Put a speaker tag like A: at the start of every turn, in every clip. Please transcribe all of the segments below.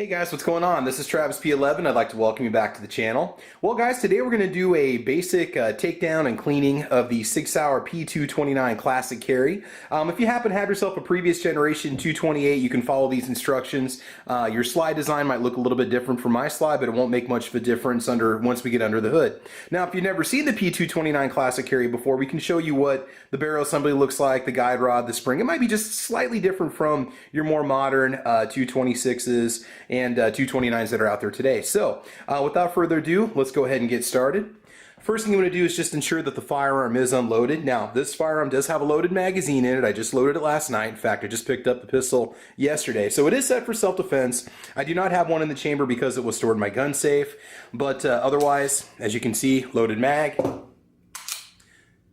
A: Guys, what's going on? This is Travis P11. I'd like to welcome you back to the channel. Well guys, today we're going to do a basic takedown and cleaning of the Sig Sauer P229 Classic Carry. If you happen to have yourself a previous generation 228, you can follow these instructions. Your slide design might look a little bit different from my slide, but it won't make much of a difference once we get under the hood. Now, if you've never seen the P229 Classic Carry before, we can show you what the barrel assembly looks like, the guide rod, the spring. It might be just slightly different from your more modern 226s and 229s that are out there today. So without further ado, let's go ahead and get started. First thing you want to do is just ensure that the firearm is unloaded. Now, this firearm does have a loaded magazine in it. I just loaded it last night. In fact, I just picked up the pistol yesterday. So it is set for self-defense. I do not have one in the chamber because it was stored in my gun safe. But otherwise, as you can see, loaded mag,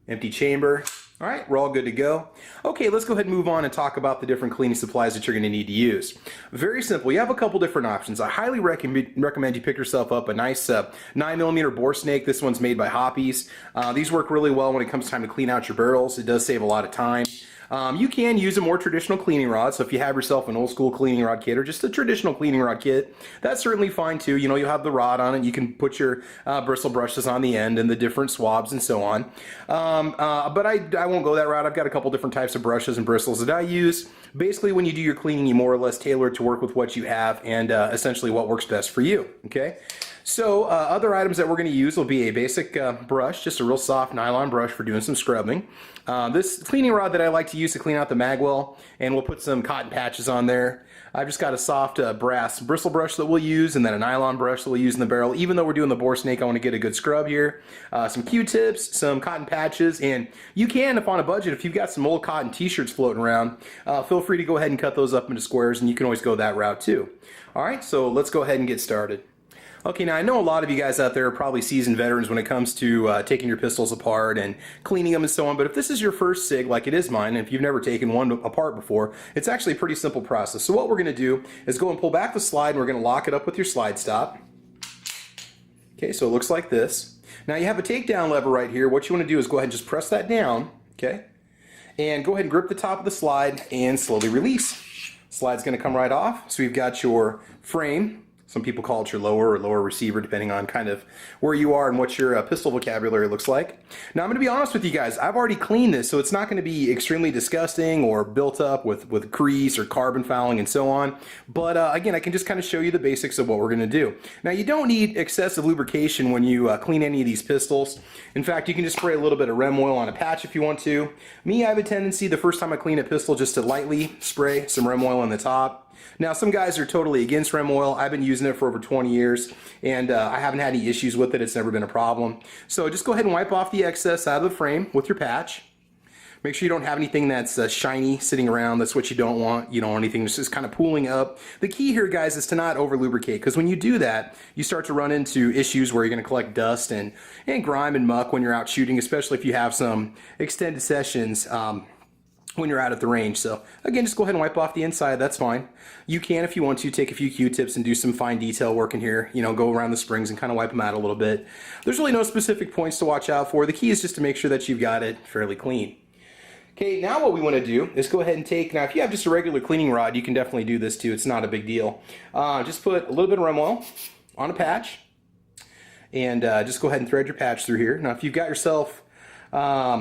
A: empty chamber. All right, we're all good to go. Okay, let's go ahead and move on and talk about the different cleaning supplies that you're going to need to use. Very simple. You have a couple different options. I highly recommend you pick yourself up a nice 9mm bore snake. This one's made by Hoppe's. These work really well when it comes time to clean out your barrels. It does save a lot of time. You can use a more traditional cleaning rod, so if you have yourself an old school cleaning rod kit or just a traditional cleaning rod kit, that's certainly fine too. You know, you'll have the rod on it, you can put your bristle brushes on the end and the different swabs and so on. But I won't go that route. I've got a couple different types of brushes and bristles that I use. Basically, when you do your cleaning, you more or less tailor it to work with what you have and essentially what works best for you, okay? So other items that we're going to use will be a basic brush, just a real soft nylon brush for doing some scrubbing. This cleaning rod that I like to use to clean out the mag well, and we'll put some cotton patches on there. I've just got a soft brass bristle brush that we'll use, and then a nylon brush that we'll use in the barrel. Even though we're doing the bore snake, I want to get a good scrub here. Some Q-tips, some cotton patches, and you can, if on a budget, if you've got some old cotton t-shirts floating around, feel free to go ahead and cut those up into squares, and you can always go that route too. All right, so let's go ahead and get started. Okay, now I know a lot of you guys out there are probably seasoned veterans when it comes to taking your pistols apart and cleaning them and so on, but if this is your first SIG, like it is mine, and if you've never taken one apart before, it's actually a pretty simple process. So what we're going to do is go and pull back the slide, and we're going to lock it up with your slide stop. Okay, so it looks like this. Now you have a takedown lever right here. What you want to do is go ahead and just press that down, okay, and go ahead and grip the top of the slide and slowly release. Slide's going to come right off. So we've got your frame. Some people call it your lower or lower receiver, depending on kind of where you are and what your pistol vocabulary looks like. Now, I'm going to be honest with you guys. I've already cleaned this, so it's not going to be extremely disgusting or built up with grease or carbon fouling and so on. But again, I can just kind of show you the basics of what we're going to do. Now, you don't need excessive lubrication when you clean any of these pistols. In fact, you can just spray a little bit of Rem oil on a patch if you want to. Me, I have a tendency the first time I clean a pistol just to lightly spray some Rem oil on the top. Now, some guys are totally against Rem oil. I've been using it for over 20 years, and I haven't had any issues with it. It's never been a problem. So just go ahead and wipe off the excess out of the frame with your patch. Make sure you don't have anything that's shiny sitting around. That's what you don't want. You don't want anything that's just kind of pooling up. The key here, guys, is to not over lubricate, because when you do that, you start to run into issues where you're going to collect dust and grime and muck when you're out shooting, especially if you have some extended sessions when you're out at the range. So again, just go ahead and wipe off the inside. That's fine. You can, if you want to, take a few Q-tips and do some fine detail work in here. You know, go around the springs and kind of wipe them out a little bit. There's really no specific points to watch out for. The key is just to make sure that you've got it fairly clean. Okay, now what we want to do is go ahead and take, now if you have just a regular cleaning rod, you can definitely do this too. It's not a big deal. Just put a little bit of Rem oil on a patch, and just go ahead and thread your patch through here. Now if you've got yourself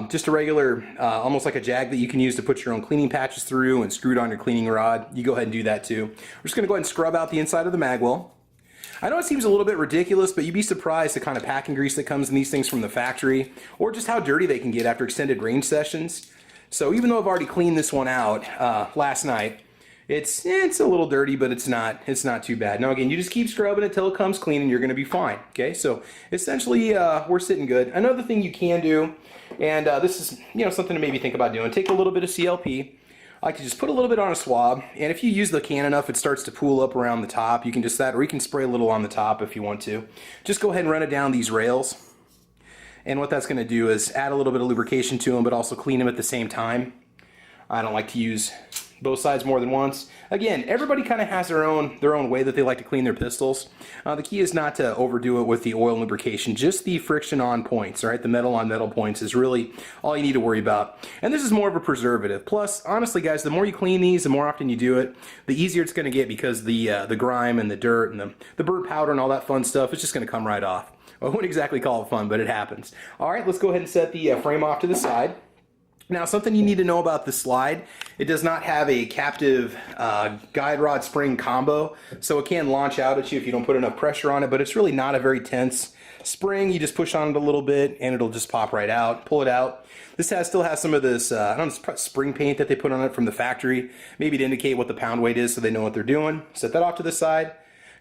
A: just a regular, almost like a jag that you can use to put your own cleaning patches through and screw it on your cleaning rod, you go ahead and do that too. We're just going to go ahead and scrub out the inside of the mag well. I know it seems a little bit ridiculous, but you'd be surprised the kind of packing grease that comes in these things from the factory, or just how dirty they can get after extended range sessions. So even though I've already cleaned this one out last night, it's a little dirty, but it's not too bad. Now again, you just keep scrubbing it until it comes clean, and you're going to be fine. Okay, so essentially we're sitting good. Another thing you can do, and this is something to maybe think about doing, take a little bit of CLP. I like to just put a little bit on a swab, and if you use the can enough, it starts to pool up around the top. You can just or you can spray a little on the top if you want to. Just go ahead and run it down these rails, and what that's going to do is add a little bit of lubrication to them, but also clean them at the same time. I don't like to use both sides more than once. Again, everybody kind of has their own way that they like to clean their pistols. The key is not to overdo it with the oil and lubrication. Just the friction on points, right? The metal on metal points is really all you need to worry about. And this is more of a preservative. Plus, honestly, guys, the more you clean these, the more often you do it, the easier it's going to get, because the grime and the dirt and the burnt powder and all that fun stuff, it's just going to come right off. I wouldn't exactly call it fun, but it happens. All right, let's go ahead and set the frame off to the side. Now, something you need to know about the slide, it does not have a captive guide rod spring combo, so it can launch out at you if you don't put enough pressure on it, but it's really not a very tense spring. You just push on it a little bit and it'll just pop right out. Pull it out. This still has some of this I don't know, spring paint that they put on it from the factory, maybe to indicate what the pound weight is so they know what they're doing. Set that off to the side.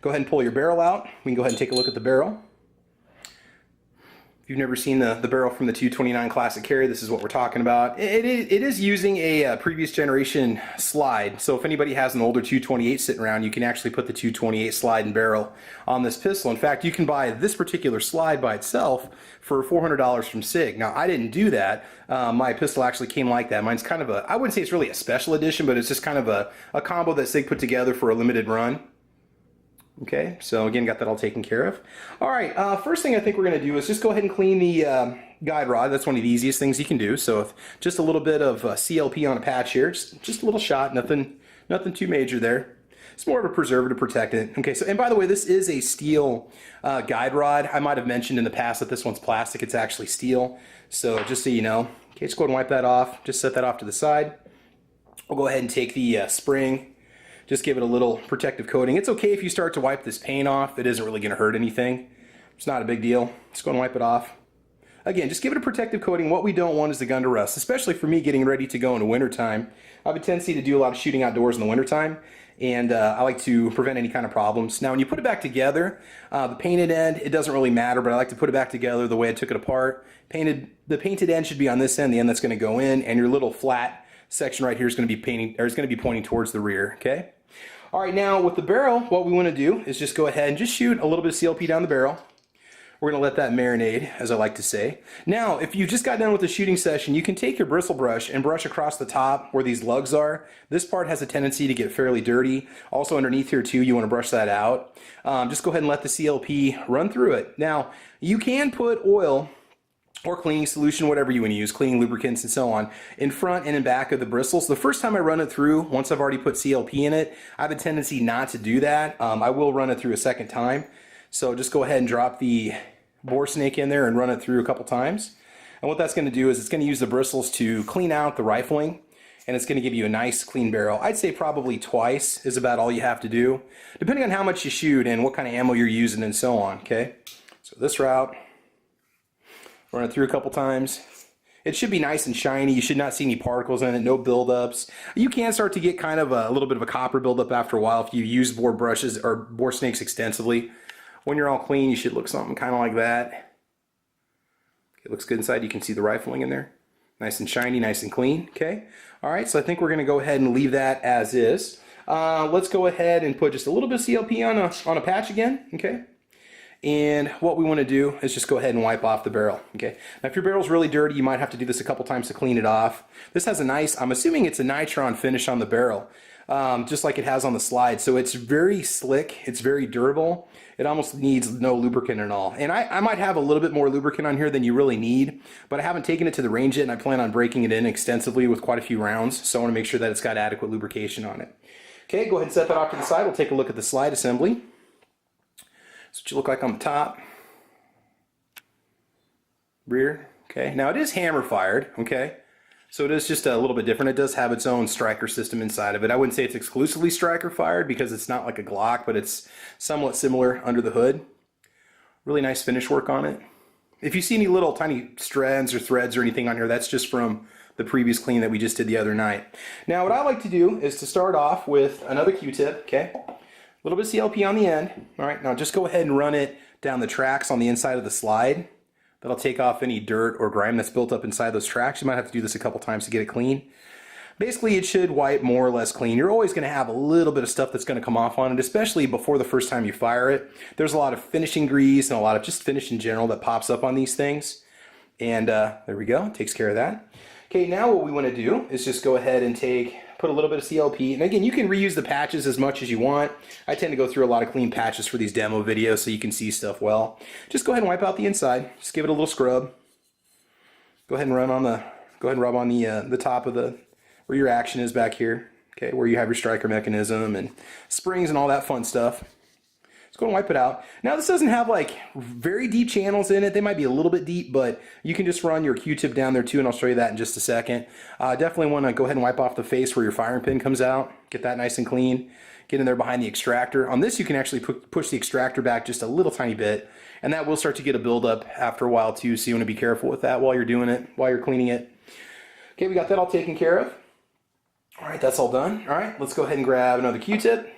A: Go ahead and pull your barrel out. We can go ahead and take a look at the barrel. If you've never seen the barrel from the 229 Classic Carry, this is what we're talking about. It is using a previous generation slide, so if anybody has an older 228 sitting around, you can actually put the 228 slide and barrel on this pistol. In fact, you can buy this particular slide by itself for $400 from SIG. Now, I didn't do that. My pistol actually came like that. Mine's kind of a, I wouldn't say it's really a special edition, but it's just kind of a combo that SIG put together for a limited run. Okay, so again, got that all taken care of. All right, first thing I think we're going to do is just go ahead and clean the guide rod. That's one of the easiest things you can do. So if just a little bit of CLP on a patch here, just a little shot, nothing too major there. It's more of a preservative protectant. Okay, so, and by the way, this is a steel guide rod. I might have mentioned in the past that this one's plastic. It's actually steel. So just so you know. Okay, just go ahead and wipe that off. Just set that off to the side. We'll go ahead and take the spring. Just give it a little protective coating. It's okay if you start to wipe this paint off. It isn't really going to hurt anything. It's not a big deal. Just go and wipe it off. Again, just give it a protective coating. What we don't want is the gun to rust, especially for me getting ready to go in the wintertime. I have a tendency to do a lot of shooting outdoors in the wintertime, and I like to prevent any kind of problems. Now, when you put it back together, the painted end, it doesn't really matter, but I like to put it back together the way I took it apart. The painted end should be on this end, the end that's going to go in, and your little flat section right here is going to be pointing towards the rear, okay? All right, now with the barrel, what we want to do is just go ahead and just shoot a little bit of CLP down the barrel. We're going to let that marinate, as I like to say. Now, if you just got done with the shooting session, you can take your bristle brush and brush across the top where these lugs are. This part has a tendency to get fairly dirty. Also underneath here too, you want to brush that out. Just go ahead and let the CLP run through it. Now, you can put oil or cleaning solution, whatever you want to use, cleaning lubricants and so on, in front and in back of the bristles. The first time I run it through, once I've already put CLP in it, I have a tendency not to do that. I will run it through a second time. So just go ahead and drop the bore snake in there and run it through a couple times. And what that's going to do is it's going to use the bristles to clean out the rifling, and it's going to give you a nice clean barrel. I'd say probably twice is about all you have to do, depending on how much you shoot and what kind of ammo you're using and so on, okay? So this route, run it through a couple times. It should be nice and shiny. You should not see any particles in it, no buildups. You can start to get kind of a little bit of a copper buildup after a while if you use bore brushes or bore snakes extensively. When you're all clean, you should look something kind of like that. It looks good inside. You can see the rifling in there. Nice and shiny, nice and clean. Okay. All right, so I think we're going to go ahead and leave that as is. Let's go ahead and put just a little bit of CLP on a patch again. Okay. And what we want to do is just go ahead and wipe off the barrel. Okay. Now, if your barrel's really dirty, you might have to do this a couple times to clean it off. This has a nice, I'm assuming it's a nitron finish on the barrel, just like it has on the slide. So it's very slick. It's very durable. It almost needs no lubricant at all. And I might have a little bit more lubricant on here than you really need, but I haven't taken it to the range yet, and I plan on breaking it in extensively with quite a few rounds. So I want to make sure that it's got adequate lubrication on it. Okay, go ahead and set that off to the side. We'll take a look at the slide assembly. That's what you look like on the top. Rear. Okay, now it is hammer fired. Okay, so it is just a little bit different. It does have its own striker system inside of it. I wouldn't say it's exclusively striker fired because it's not like a Glock, but it's somewhat similar under the hood. Really nice finish work on it. If you see any little tiny strands or threads or anything on here, that's just from the previous clean that we just did the other night. Now what I like to do is to start off with another Q-tip, okay? A little bit of CLP on the end. All right, now just go ahead and run it down the tracks on the inside of the slide. That'll take off any dirt or grime that's built up inside those tracks. You might have to do this a couple times to get it clean. Basically, it should wipe more or less clean. You're always going to have a little bit of stuff that's going to come off on it, especially before the first time you fire it. There's a lot of finishing grease and a lot of just finish in general that pops up on these things. And there we go, takes care of that. Okay, now what we want to do is just go ahead and put a little bit of CLP, and again, you can reuse the patches as much as you want. I tend to go through a lot of clean patches for these demo videos so you can see stuff well. Just go ahead and wipe out the inside. Just give it a little scrub. Go ahead and rub on the top of where your action is back here. Okay, where you have your striker mechanism and springs and all that fun stuff. Just go and wipe it out. Now this doesn't have like very deep channels in it. They might be a little bit deep, but you can just run your Q-tip down there too, and I'll show you that in just a second. Definitely want to go ahead and wipe off the face where your firing pin comes out. Get that nice and clean. Get in there behind the extractor. On this you can actually push the extractor back just a little tiny bit, and that will start to get a buildup after a while too, so you want to be careful with that while you're doing it, while you're cleaning it. Okay, we got that all taken care of. All right, that's all done. All right, let's go ahead and grab another Q-tip.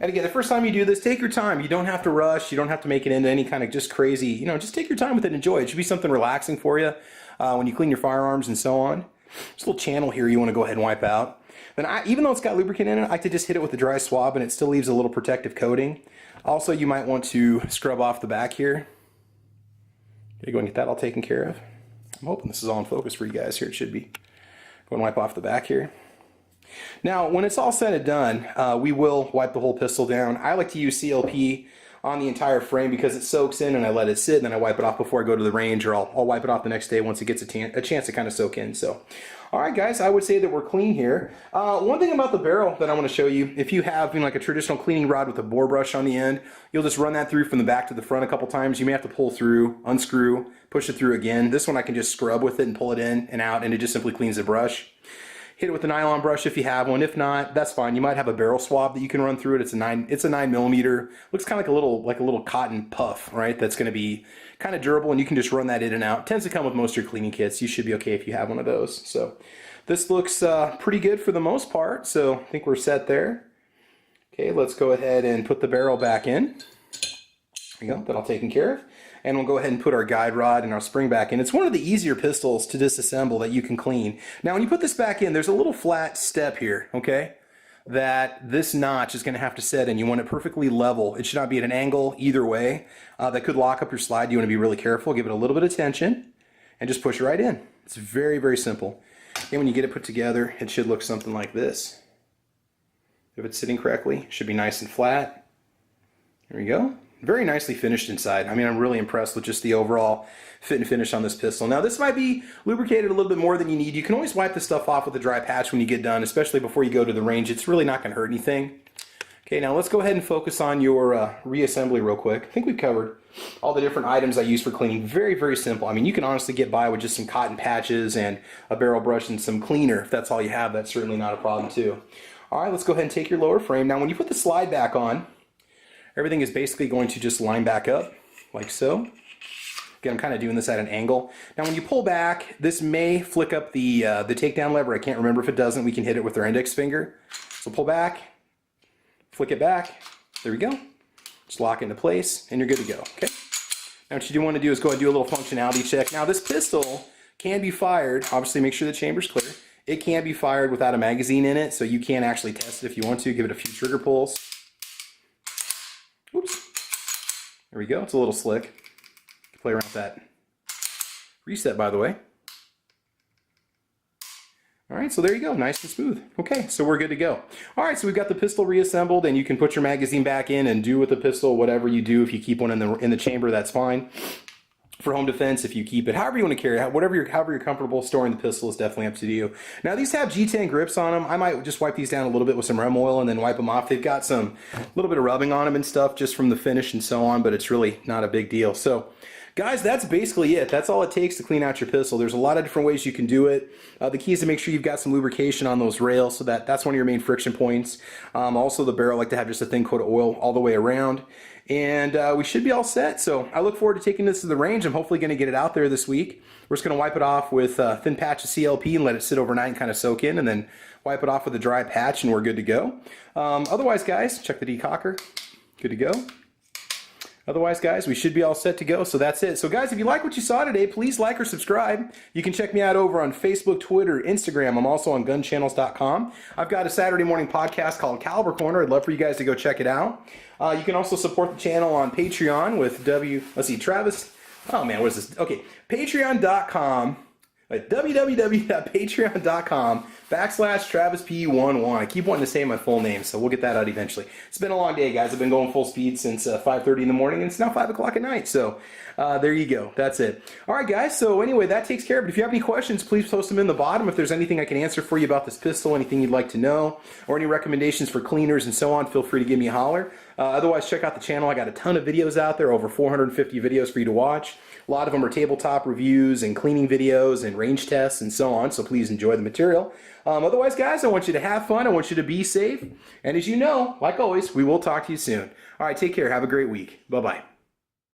A: And again, the first time you do this, take your time. You don't have to rush. You don't have to make it into any kind of just crazy, just take your time with it and enjoy it. It should be something relaxing for you when you clean your firearms and so on. Just a little channel here you want to go ahead and wipe out. Then even though it's got lubricant in it, I like to just hit it with a dry swab and it still leaves a little protective coating. Also, you might want to scrub off the back here. Okay, go and get that all taken care of. I'm hoping this is all in focus for you guys here. It should be. Go and wipe off the back here. Now, when it's all said and done, we will wipe the whole pistol down. I like to use CLP on the entire frame because it soaks in and I let it sit, and then I wipe it off before I go to the range, or I'll wipe it off the next day once it gets a chance to kind of soak in. So, all right, guys, I would say that we're clean here. One thing about the barrel that I want to show you, if you have like a traditional cleaning rod with a bore brush on the end, you'll just run that through from the back to the front a couple times. You may have to pull through, unscrew, push it through again. This one I can just scrub with it and pull it in and out, and it just simply cleans the brush. Hit it with a nylon brush if you have one. If not, that's fine. You might have a barrel swab that you can run through it. It's a 9mm. Looks kind of like a little cotton puff, right? That's going to be kind of durable, and you can just run that in and out. It tends to come with most of your cleaning kits. You should be okay if you have one of those. So this looks pretty good for the most part. So I think we're set there. Okay, let's go ahead and put the barrel back in. There you go. That all taken care of. And we'll go ahead and put our guide rod and our spring back in. It's one of the easier pistols to disassemble that you can clean. Now when you put this back in, there's a little flat step here, okay, that this notch is going to have to set in. You want it perfectly level. It should not be at an angle either way. That could lock up your slide. You want to be really careful. Give it a little bit of tension and just push it right in. It's very, very simple. And when you get it put together, it should look something like this. If it's sitting correctly, it should be nice and flat. There we go. Very nicely finished inside. I mean, I'm really impressed with just the overall fit and finish on this pistol. Now, this might be lubricated a little bit more than you need. You can always wipe this stuff off with a dry patch when you get done, especially before you go to the range. It's really not going to hurt anything. Okay, now let's go ahead and focus on your reassembly real quick. I think we've covered all the different items I use for cleaning. Very, very simple. I mean, you can honestly get by with just some cotton patches and a barrel brush and some cleaner. If that's all you have, that's certainly not a problem too. All right, let's go ahead and take your lower frame. Now, when you put the slide back on, everything is basically going to just line back up, like so. Again, I'm kind of doing this at an angle. Now when you pull back, this may flick up the takedown lever. I can't remember if it doesn't. We can hit it with our index finger. So pull back, flick it back. There we go. Just lock it into place, and you're good to go, okay? Now what you do want to do is go ahead and do a little functionality check. Now this pistol can be fired. Obviously make sure the chamber's clear. It can be fired without a magazine in it, so you can actually test it if you want to. Give it a few trigger pulls. Oops. There we go. It's a little slick. Play around with that reset, by the way. All right, so there you go. Nice and smooth. Okay, so we're good to go. All right, so we've got the pistol reassembled, and you can put your magazine back in and do with the pistol whatever you do. If you keep one in the chamber, that's fine. For home defense, if you keep it, however you want to carry it, however you're comfortable storing the pistol is definitely up to you. Now these have G10 grips on them. I might just wipe these down a little bit with some Rem oil and then wipe them off. They've got some little bit of rubbing on them and stuff just from the finish and so on, but it's really not a big deal. So guys, that's basically it. That's all it takes to clean out your pistol. There's a lot of different ways you can do it. The key is to make sure you've got some lubrication on those rails, so that's one of your main friction points. Also the barrel, I like to have just a thin coat of oil all the way around. And we should be all set. So I look forward to taking this to the range. I'm hopefully going to get it out there this week. We're just going to wipe it off with a thin patch of CLP and let it sit overnight and kind of soak in, and then wipe it off with a dry patch, and we're good to go. Otherwise, guys, check the decocker. Good to go. Otherwise, guys, we should be all set to go. So that's it. So guys, if you like what you saw today, please like or subscribe. You can check me out over on Facebook, Twitter, Instagram. I'm also on gunchannels.com. I've got a Saturday morning podcast called Caliber Corner. I'd love for you guys to go check it out. You can also support the channel on Patreon with Travis. Oh man, what is this? Okay, patreon.com. at www.patreon.com/TravisP11. I keep wanting to say my full name, so we'll get that out eventually. It's been a long day, guys. I've been going full speed since 5:30 in the morning, and it's now 5 o'clock at night. So there you go. That's it. All right, guys. So anyway, that takes care of it. If you have any questions, please post them in the bottom. If there's anything I can answer for you about this pistol, anything you'd like to know, or any recommendations for cleaners and so on, feel free to give me a holler. Otherwise, check out the channel. I got a ton of videos out there, over 450 videos for you to watch. A lot of them are tabletop reviews and cleaning videos and range tests and so on, so please enjoy the material. Otherwise, guys, I want you to have fun. I want you to be safe. And as you know, like always, we will talk to you soon. All right, take care. Have a great week. Bye-bye.